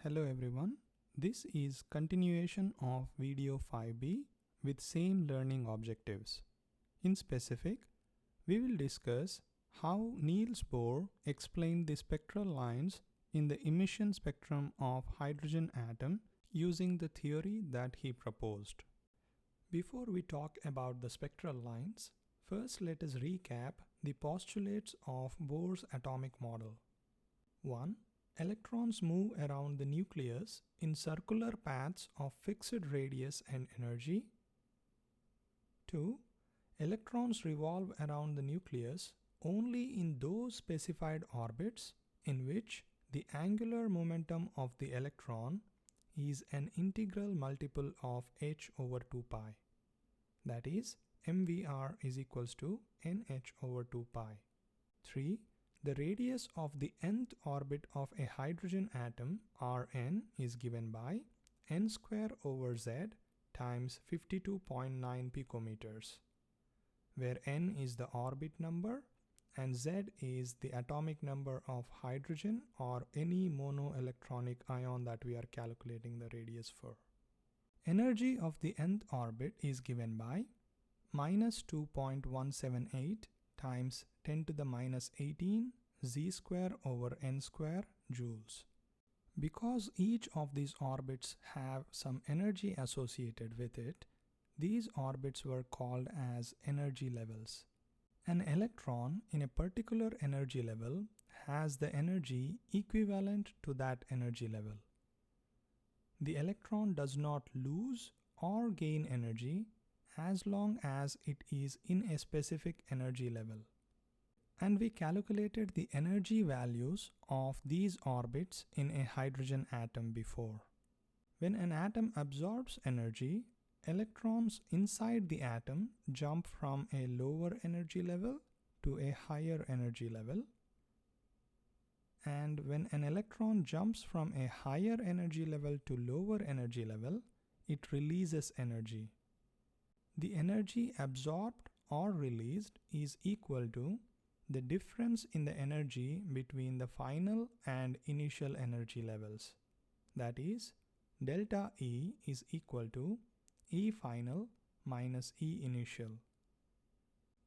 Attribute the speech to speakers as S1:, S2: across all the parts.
S1: Hello everyone, this is continuation of video 5b with same learning objectives. In specific, we will discuss how Niels Bohr explained the spectral lines in the emission spectrum of hydrogen atom using the theory that he proposed. Before we talk about the spectral lines, first let us recap the postulates of Bohr's atomic model. 1. Electrons move around the nucleus in circular paths of fixed radius and energy. 2. Electrons revolve around the nucleus only in those specified orbits in which the angular momentum of the electron is an integral multiple of h over 2 pi. That is, mvr is equals to nh over 2 pi. 3. The radius of the nth orbit of a hydrogen atom, Rn, is given by n square over z times 52.9 picometers, where n is the orbit number and z is the atomic number of hydrogen or any monoelectronic ion that we are calculating the radius for. Energy of the nth orbit is given by minus 2.178 times 10 to the minus 18 z square over n square joules. Because each of these orbits have some energy associated with it, these orbits were called as energy levels. An electron in a particular energy level has the energy equivalent to that energy level. The electron does not lose or gain energy as long as it is in a specific energy level. And we calculated the energy values of these orbits in a hydrogen atom before. When an atom absorbs energy, electrons inside the atom jump from a lower energy level to a higher energy level. And when an electron jumps from a higher energy level to lower energy level, it releases energy. The energy absorbed or released is equal to the difference in the energy between the final and initial energy levels. That is, delta E is equal to E final minus E initial.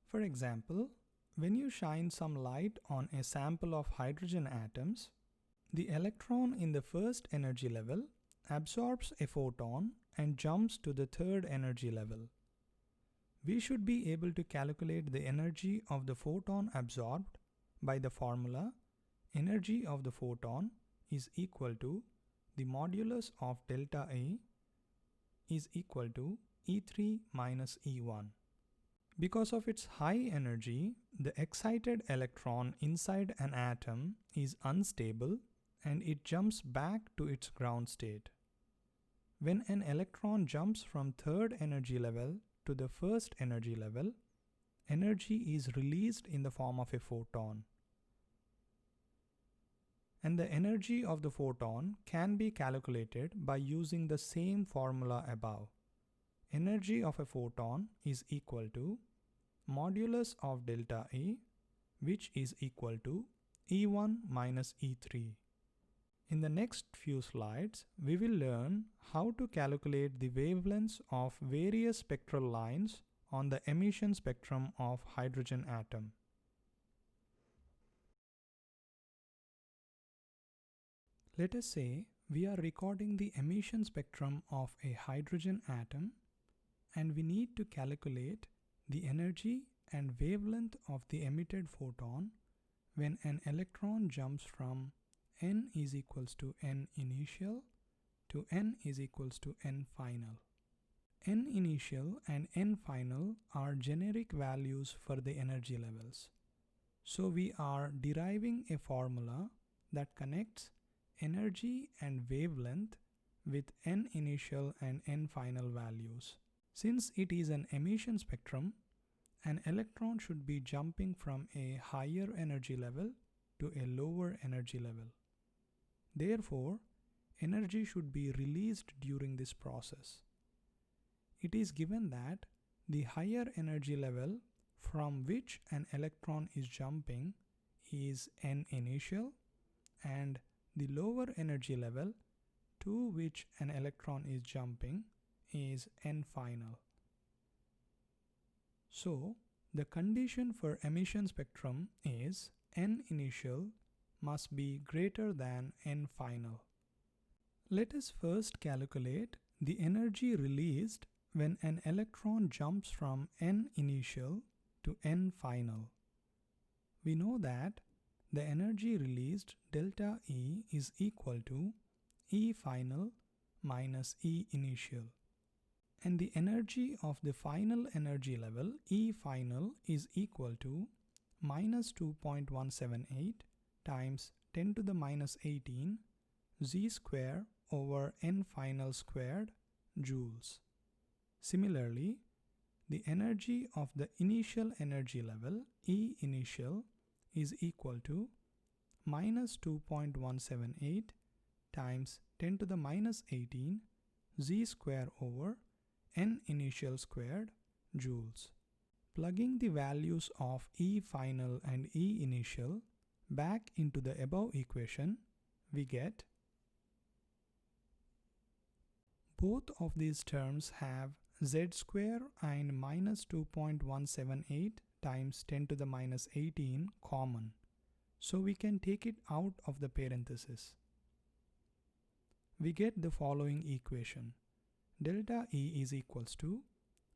S1: For example, when you shine some light on a sample of hydrogen atoms, the electron in the first energy level absorbs a photon and jumps to the third energy level. We should be able to calculate the energy of the photon absorbed by the formula energy of the photon is equal to the modulus of delta A is equal to E3 minus E1. Because of its high energy, the excited electron inside an atom is unstable and it jumps back to its ground state. When an electron jumps from third energy level to the first energy level, energy is released in the form of a photon. And the energy of the photon can be calculated by using the same formula above. Energy of a photon is equal to modulus of delta E, which is equal to E1 minus E3. In the next few slides, we will learn how to calculate the wavelengths of various spectral lines on the emission spectrum of hydrogen atom. Let us say we are recording the emission spectrum of a hydrogen atom and we need to calculate the energy and wavelength of the emitted photon when an electron jumps from n is equals to n initial to n is equals to n final. N initial and n final are generic values for the energy levels. So we are deriving a formula that connects energy and wavelength with n initial and n final values. Since it is an emission spectrum, an electron should be jumping from a higher energy level to a lower energy level. Therefore, energy should be released during this process. It is given that the higher energy level from which an electron is jumping is n initial and the lower energy level to which an electron is jumping is n final. So, the condition for emission spectrum is n initial must be greater than n final. Let us first calculate the energy released when an electron jumps from n initial to n final. We know that the energy released delta E is equal to E final minus E initial. And the energy of the final energy level E final is equal to minus 2.178 times 10 to the minus 18 Z square over n final squared joules. Similarly, the energy of the initial energy level E initial is equal to minus 2.178 times 10 to the minus 18 Z square over n initial squared joules. Plugging the values of E final and E initial back into the above equation, we get both of these terms have z square and minus 2.178 times 10 to the minus 18 common. So we can take it out of the parenthesis. We get the following equation. Delta E is equals to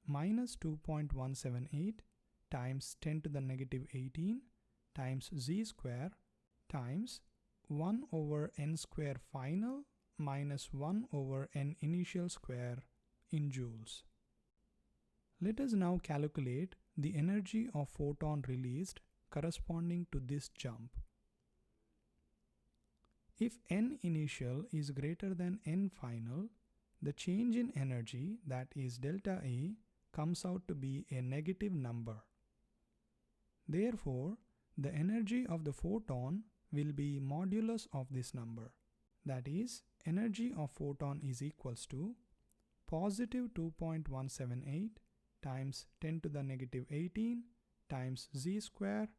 S1: minus 2.178 times 10 to the negative 18 times z square times 1 over n square final minus 1 over n initial square in joules. Let us now calculate the energy of photon released corresponding to this jump. If n initial is greater than n final, the change in energy, that is delta E, comes out to be a negative number. Therefore, the energy of the photon will be modulus of this number. That is, energy of photon is equals to positive 2.178 times 10 to the negative 18 times z square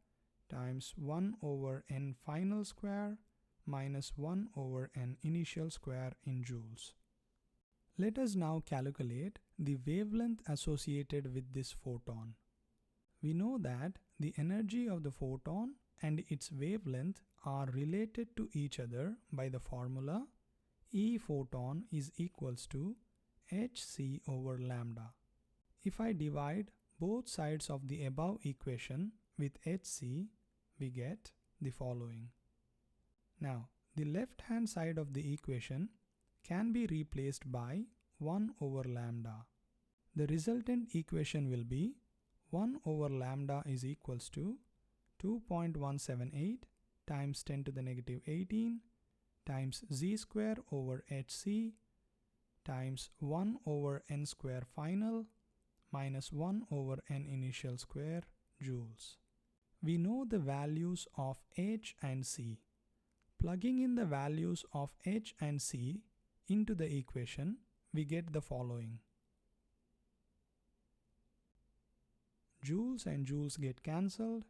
S1: times 1 over n final square minus 1 over n initial square in joules. Let us now calculate the wavelength associated with this photon. We know that the energy of the photon and its wavelength are related to each other by the formula E photon is equals to hc over lambda. If I divide both sides of the above equation with hc, we get the following. Now, the left hand side of the equation can be replaced by 1 over lambda. The resultant equation will be 1 over lambda is equals to 2.178 times 10 to the negative 18 times z square over hc times 1 over n square final minus 1 over n initial square joules. We know the values of h and c. Plugging in the values of h and c into the equation, we get the following. Joules and joules get cancelled.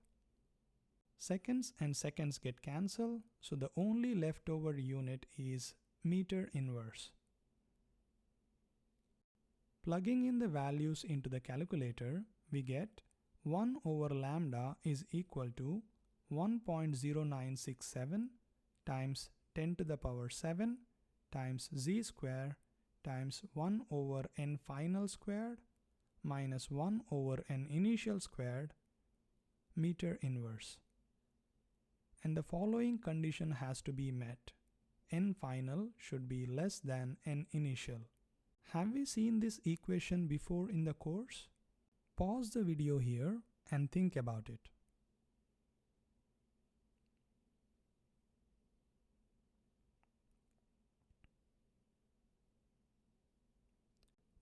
S1: Seconds and seconds get cancelled. So the only leftover unit is meter inverse. Plugging in the values into the calculator, we get 1 over lambda is equal to 1.0967 times 10 to the power 7 times z square times 1 over n final squared minus 1 over n initial squared meter inverse. And the following condition has to be met. N final should be less than n initial. Have we seen this equation before in the course? Pause the video here and think about it.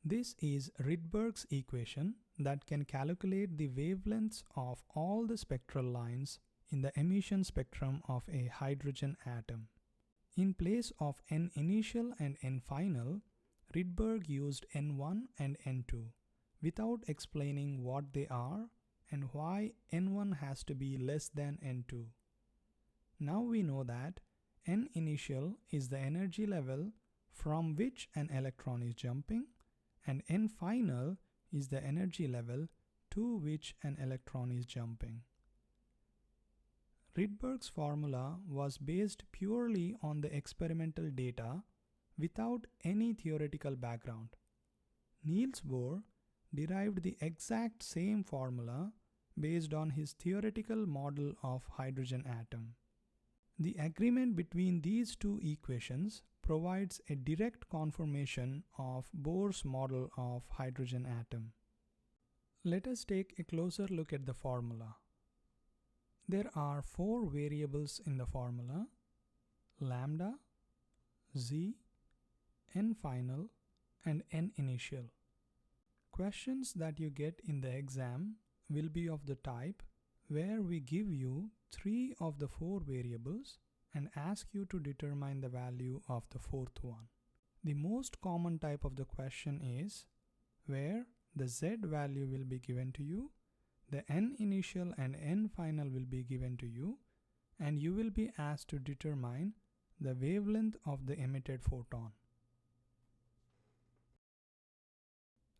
S1: This is Rydberg's equation that can calculate the wavelengths of all the spectral lines in the emission spectrum of a hydrogen atom. In place of n initial and n final, Rydberg used n1 and n2 without explaining what they are and why n1 has to be less than n2. Now we know that n initial is the energy level from which an electron is jumping, and n final is the energy level to which an electron is jumping. Rydberg's formula was based purely on the experimental data without any theoretical background. Niels Bohr derived the exact same formula based on his theoretical model of hydrogen atom. The agreement between these two equations provides a direct confirmation of Bohr's model of hydrogen atom. Let us take a closer look at the formula. There are four variables in the formula: lambda, z, n final, and n initial. Questions that you get in the exam will be of the type where we give you three of the four variables and ask you to determine the value of the fourth one. The most common type of the question is where the z value will be given to you, the n initial and n final will be given to you, and you will be asked to determine the wavelength of the emitted photon.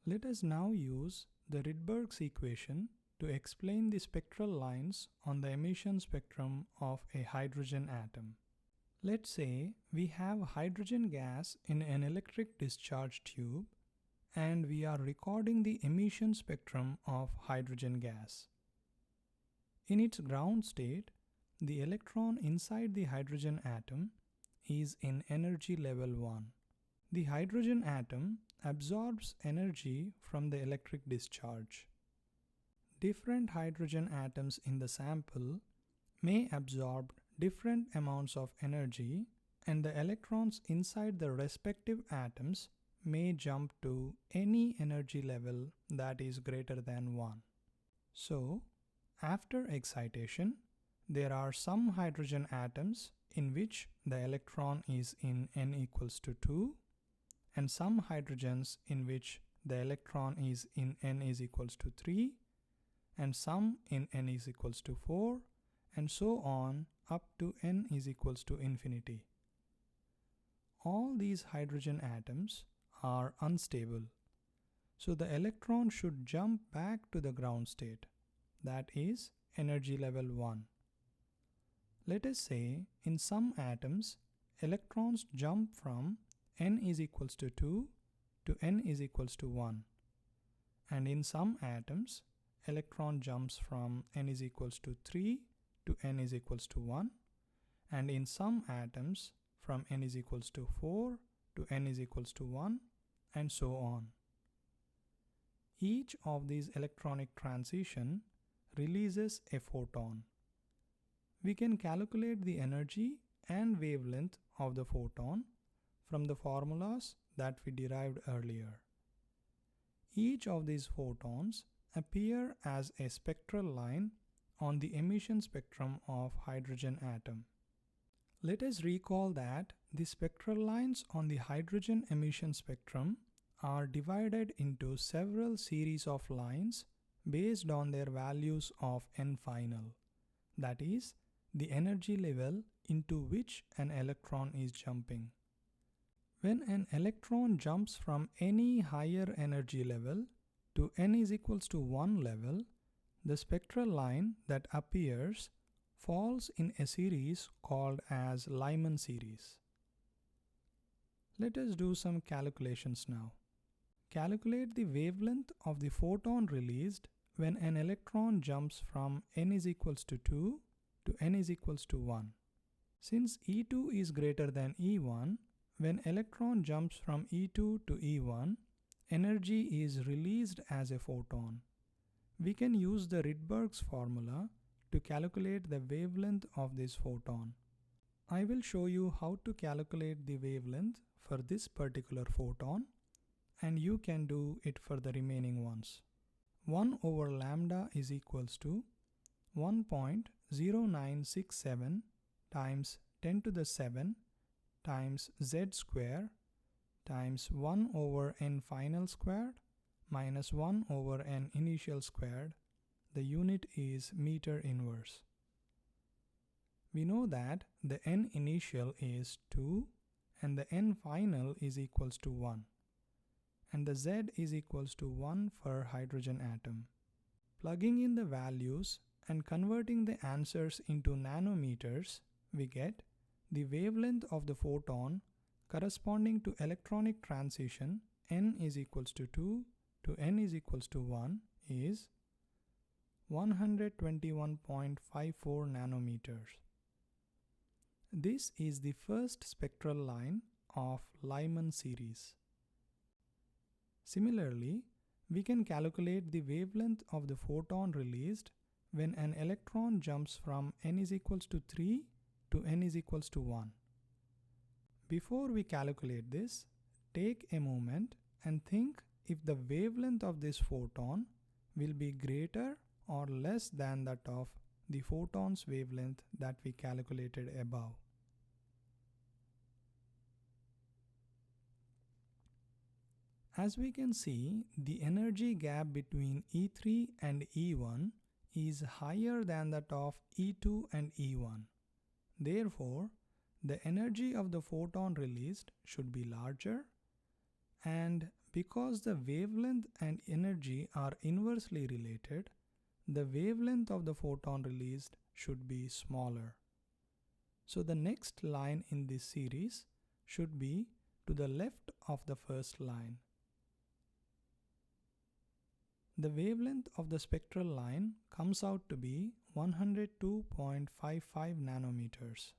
S1: Let us now use the Rydberg's equation to explain the spectral lines on the emission spectrum of a hydrogen atom. Let's say we have hydrogen gas in an electric discharge tube and we are recording the emission spectrum of hydrogen gas. In its ground state, the electron inside the hydrogen atom is in energy level 1. The hydrogen atom absorbs energy from the electric discharge. Different hydrogen atoms in the sample may absorb different amounts of energy, and the electrons inside the respective atoms may jump to any energy level that is greater than 1. So, after excitation, there are some hydrogen atoms in which the electron is in n equals to 2, and some hydrogens in which the electron is in n is equals to 3, and some in n is equals to 4, and so on up to n is equals to infinity. All these hydrogen atoms are unstable, so the electron should jump back to the ground state, that is energy level 1. Let us say in some atoms, electrons jump from n is equals to 2 to n is equals to 1, and in some atoms, electron jumps from n is equals to 3 to n is equals to 1, and in some atoms from n is equals to 4 to n is equals to 1, and so on. Each of these electronic transition releases a photon. We can calculate the energy and wavelength of the photon from the formulas that we derived earlier. Each of these photons appear as a spectral line on the emission spectrum of hydrogen atom. Let us recall that the spectral lines on the hydrogen emission spectrum are divided into several series of lines based on their values of n final, that is, the energy level into which an electron is jumping. When an electron jumps from any higher energy level to n is equals to 1 level, the spectral line that appears falls in a series called as Lyman series. Let us do some calculations now. Calculate the wavelength of the photon released when an electron jumps from n is equals to 2 to n is equals to 1. Since E2 is greater than E1, when electron jumps from E2 to E1, energy is released as a photon. We can use the Rydberg's formula to calculate the wavelength of this photon. I will show you how to calculate the wavelength for this particular photon, and you can do it for the remaining ones. 1 over lambda is equals to 1.0967 times 10 to the 7 times z square times 1 over n final squared minus 1 over n initial squared. The unit is meter inverse. We know that the n initial is 2 and the n final is equals to 1, and the Z is equals to 1 for hydrogen atom. Plugging in the values and converting the answers into nanometers, we get the wavelength of the photon corresponding to electronic transition n is equals to 2 to n is equals to 1 is 121.54 nanometers. This is the first spectral line of Lyman series. Similarly, we can calculate the wavelength of the photon released when an electron jumps from n is equals to 3 to n is equals to 1. Before we calculate this, take a moment and think if the wavelength of this photon will be greater or less than that of the photon's wavelength that we calculated above. As we can see, the energy gap between E3 and E1 is higher than that of E2 and E1. Therefore, the energy of the photon released should be larger, and because the wavelength and energy are inversely related, the wavelength of the photon released should be smaller. So the next line in this series should be to the left of the first line. The wavelength of the spectral line comes out to be 102.55 nanometers.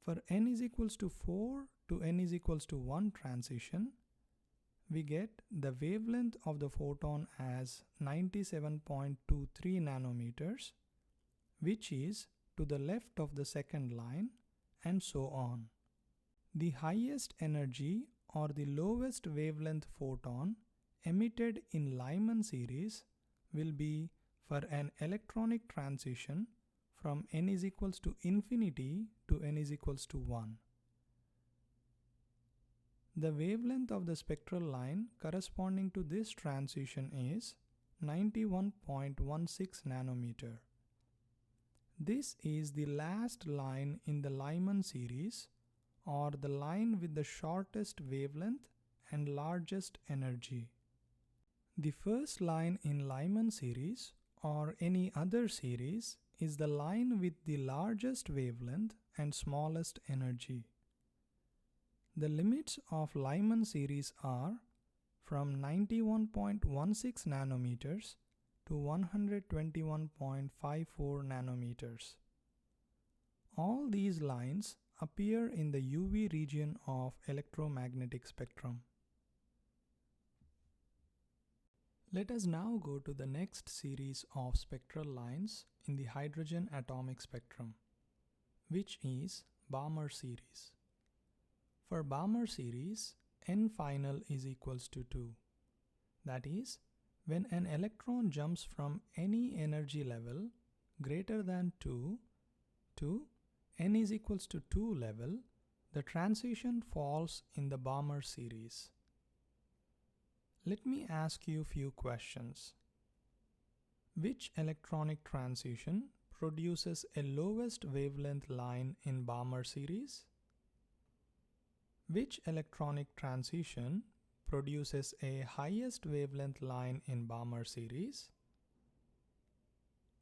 S1: For n is equals to 4 to n is equals to 1 transition, we get the wavelength of the photon as 97.23 nanometers, which is to the left of the second line, and so on. The highest energy or the lowest wavelength photon emitted in Lyman series will be for an electronic transition from n is equals to infinity to n is equals to 1. The wavelength of the spectral line corresponding to this transition is 91.16 nanometer. This is the last line in the Lyman series, or the line with the shortest wavelength and largest energy. The first line in Lyman series or any other series is the line with the largest wavelength and smallest energy. The limits of Lyman series are from 91.16 nanometers to 121.54 nanometers. All these lines appear in the UV region of electromagnetic spectrum. Let us now go to the next series of spectral lines in the hydrogen atomic spectrum, which is Balmer series. For Balmer series, n final is equals to 2. That is, when an electron jumps from any energy level greater than 2 to n is equals to 2 level, the transition falls in the Balmer series. Let me ask you a few questions. Which electronic transition produces a lowest wavelength line in Balmer series? Which electronic transition produces a highest wavelength line in Balmer series?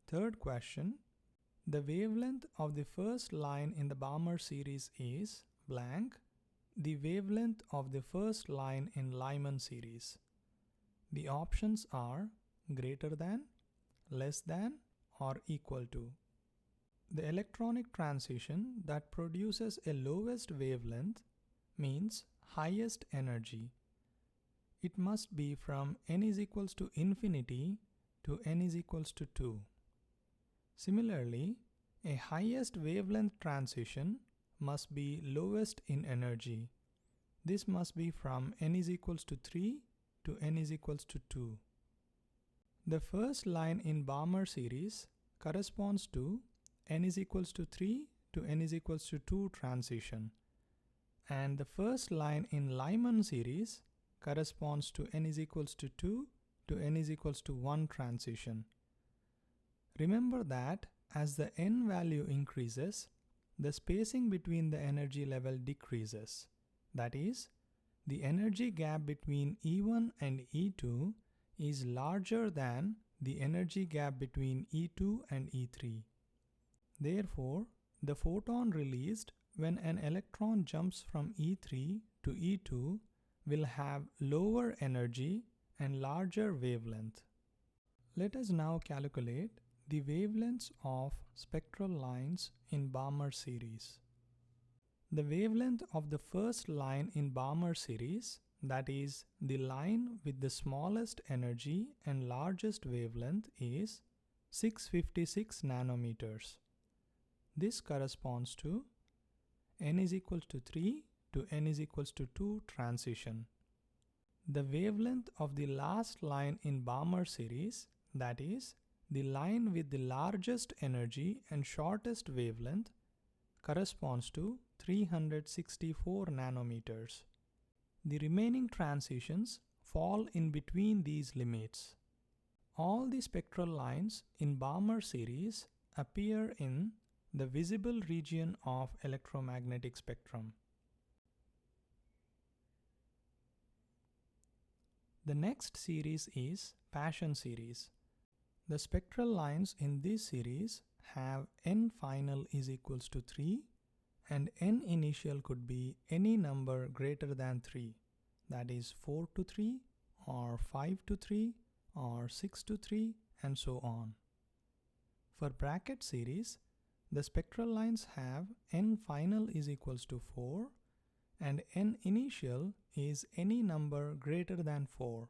S1: Third question. The wavelength of the first line in the Balmer series is blank. The wavelength of the first line in Lyman series. The options are greater than, less than, or equal to. The electronic transition that produces a lowest wavelength means highest energy. It must be from n is equals to infinity to n is equals to 2. Similarly, a highest wavelength transition must be lowest in energy. This must be from n is equals to 3 to n is equals to 2. The first line in Balmer series corresponds to n is equals to 3 to n is equals to 2 transition, and the first line in Lyman series corresponds to n is equals to 2 to n is equals to 1 transition. Remember that as the n value increases, the spacing between the energy level decreases. That is, the energy gap between E1 and E2 is larger than the energy gap between E2 and E3. Therefore, the photon released when an electron jumps from E3 to E2 will have lower energy and larger wavelength. Let us now calculate the wavelengths of spectral lines in Balmer series. The wavelength of the first line in Balmer series, that is, the line with the smallest energy and largest wavelength, is 656 nanometers. This corresponds to n is equals to 3 to n is equals to 2 transition. The wavelength of the last line in Balmer series, that is, the line with the largest energy and shortest wavelength, corresponds to 364 nanometers. The remaining transitions fall in between these limits. All the spectral lines in Balmer series appear in the visible region of electromagnetic spectrum. The next series is Paschen series. The spectral lines in this series have n final is equals to 3 and n initial could be any number greater than 3, that is 4 to 3 or 5 to 3 or 6 to 3 and so on. For bracket series, the spectral lines have n final is equals to 4 and n initial is any number greater than 4,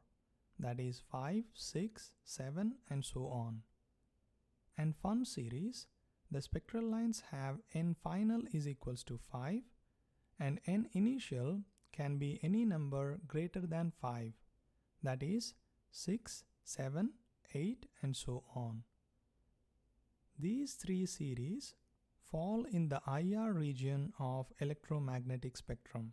S1: that is 5, 6, 7 and so on. And fun series, the spectral lines have n final is equals to 5 and n initial can be any number greater than 5, that is 6, 7, 8 and so on. These three series fall in the IR region of electromagnetic spectrum.